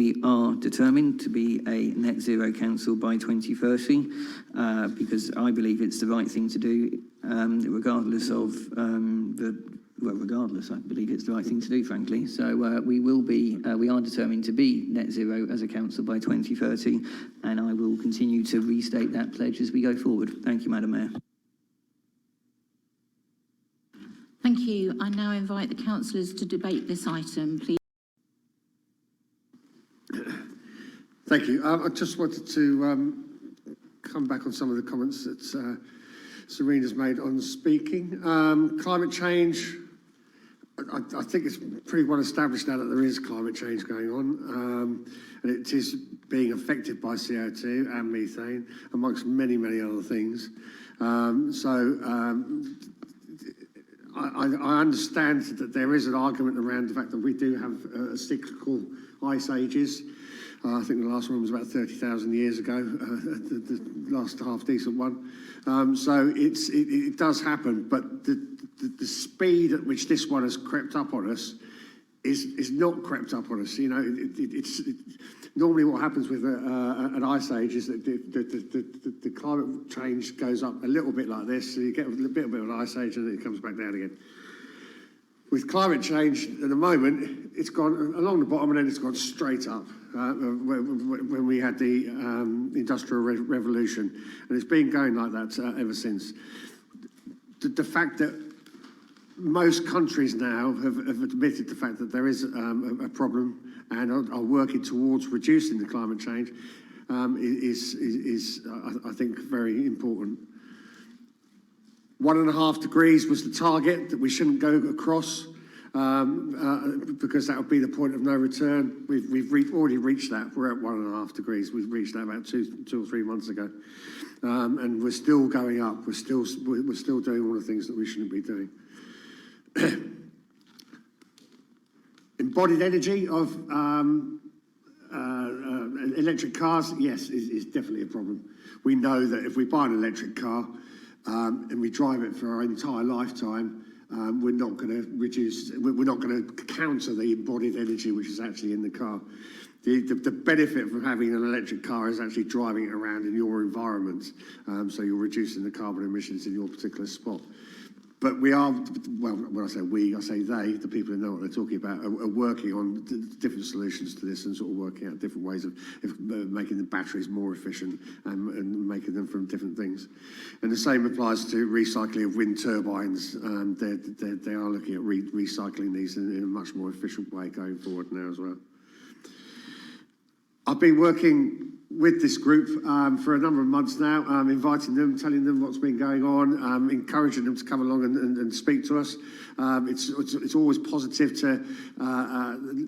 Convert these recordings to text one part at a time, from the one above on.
we are determined to be a net zero council by 2030 because I believe it's the right thing to do, regardless of regardless, I believe it's the right thing to do, frankly. So we are determined to be net zero as a council by 2030, and I will continue to restate that pledge as we go forward. Thank you, Madam Mayor. Thank you. I now invite the councillors to debate this item, please. Thank you. I just wanted to come back on some of the comments that Serena's made on speaking. Climate change, I think it's pretty well established now that there is climate change going on, and it is being affected by CO2 and methane, amongst many, many other things. I understand that there is an argument around the fact that we do have cyclical ice ages. I think the last one was about 30,000 years ago, the last half-decent one. So it does happen, but the speed at which this one has crept up on us is not crept up on us. You know, it's normally what happens with an ice age is that the climate change goes up a little bit like this, so you get a bit of an ice age and then it comes back down again. With climate change at the moment, it's gone along the bottom and then it's gone straight up when we had the Industrial Revolution, and it's been going like that ever since. The fact that most countries now have admitted the fact that there is a problem and are working towards reducing the climate change is I think, very important. 1.5 degrees was the target that we shouldn't go across because that would be the point of no return. We've already reached that. We're at 1.5 degrees. We've reached that about two or three months ago, and we're still going up. We're still doing all the things that we shouldn't be doing. Embodied energy of electric cars, yes, is definitely a problem. We know that if we buy an electric car and we drive it for our entire lifetime, we're not going to counter the embodied energy which is actually in the car. The benefit from having an electric car is actually driving it around in your environment, so you're reducing the carbon emissions in your particular spot. But we are, well, when I say we, I say they, the people who know what they're talking about, are working on different solutions to this and sort of working out different ways of making the batteries more efficient and making them from different things. And the same applies to recycling of wind turbines. They are looking at recycling these in a much more efficient way going forward now as well. I've been working with this group for a number of months now, inviting them, telling them what's been going on, encouraging them to come along and speak to us. It's always positive to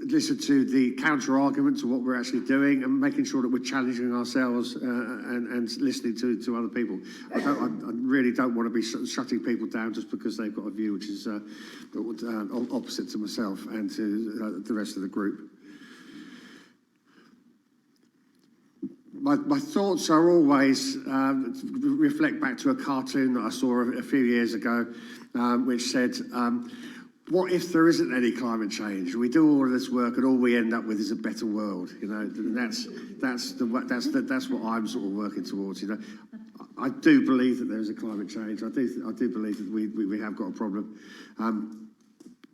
listen to the counter argument to what we're actually doing and making sure that we're challenging ourselves and listening to other people. I really don't want to be shutting people down just because they've got a view which is opposite to myself and to the rest of the group. My thoughts are always reflect back to a cartoon that I saw a few years ago, which said, "What if there isn't any climate change? We do all of this work, and all we end up with is a better world." You know, and that's what I'm sort of working towards. You know, I do believe that there is a climate change. I do believe that we have got a problem,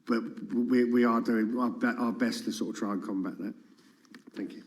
but we are doing our best to sort of try and combat that. Thank you.